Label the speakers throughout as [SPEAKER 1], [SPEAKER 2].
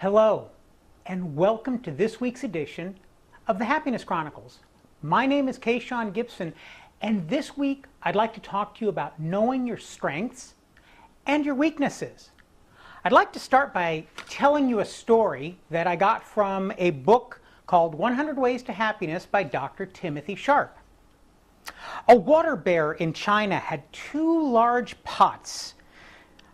[SPEAKER 1] Hello, and welcome to this week's edition of the Happiness Chronicles. My name is Kayshawn Gibson, and this week I'd like to talk to you about knowing your strengths and your weaknesses. I'd like to start by telling you a story that I got from a book called 100 Ways to Happiness by Dr. Timothy Sharp. A water bear in China had two large pots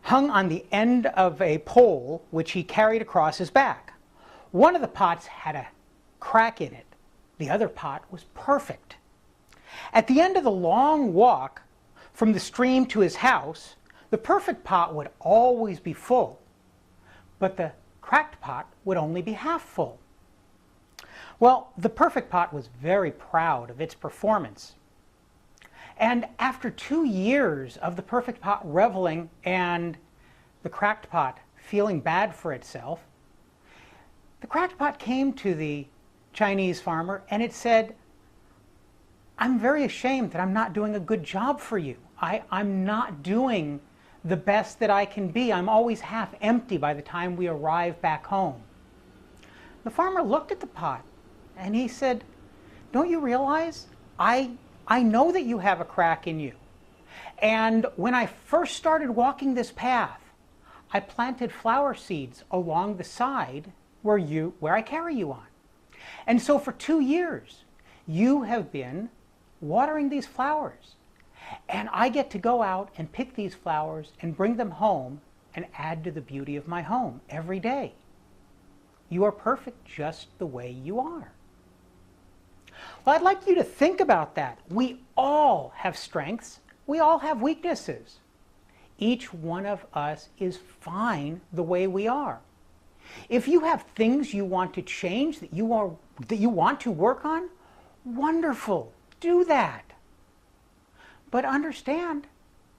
[SPEAKER 1] hung on the end of a pole which he carried across his back. One of the pots had a crack in it. The other pot was perfect. At the end of the long walk from the stream to his house, the perfect pot would always be full, but the cracked pot would only be half full. Well, the perfect pot was very proud of its performance. And after 2 years of the perfect pot reveling and the cracked pot feeling bad for itself, the cracked pot came to the Chinese farmer and it said, "I'm very ashamed that I'm not doing a good job for you. I'm not doing the best that I can be. I'm always half empty by the time we arrive back home." The farmer looked at the pot and he said, "Don't you realize I know that you have a crack in you. And when I first started walking this path, I planted flower seeds along the side where I carry you on. And so for 2 years, you have been watering these flowers. And I get to go out and pick these flowers and bring them home and add to the beauty of my home every day. You are perfect just the way you are." Well, I'd like you to think about that. We all have strengths. We all have weaknesses. Each one of us is fine the way we are. If you have things you want to change, that you want to work on, wonderful, do that. But understand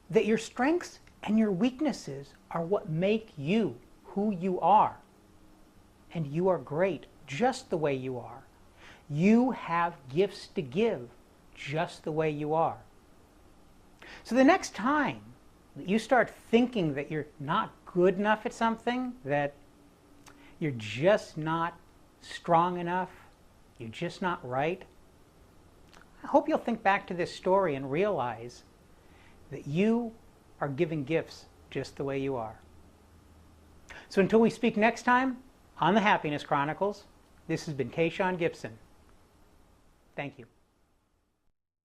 [SPEAKER 1] that your strengths and your weaknesses are what make you who you are. And you are great just the way you are. You have gifts to give just the way you are. So the next time that you start thinking that you're not good enough at something, that you're just not strong enough, you're just not right, I hope you'll think back to this story and realize that you are given gifts just the way you are. So until we speak next time on the Happiness Chronicles, this has been Kayshawn Gibson. Thank you.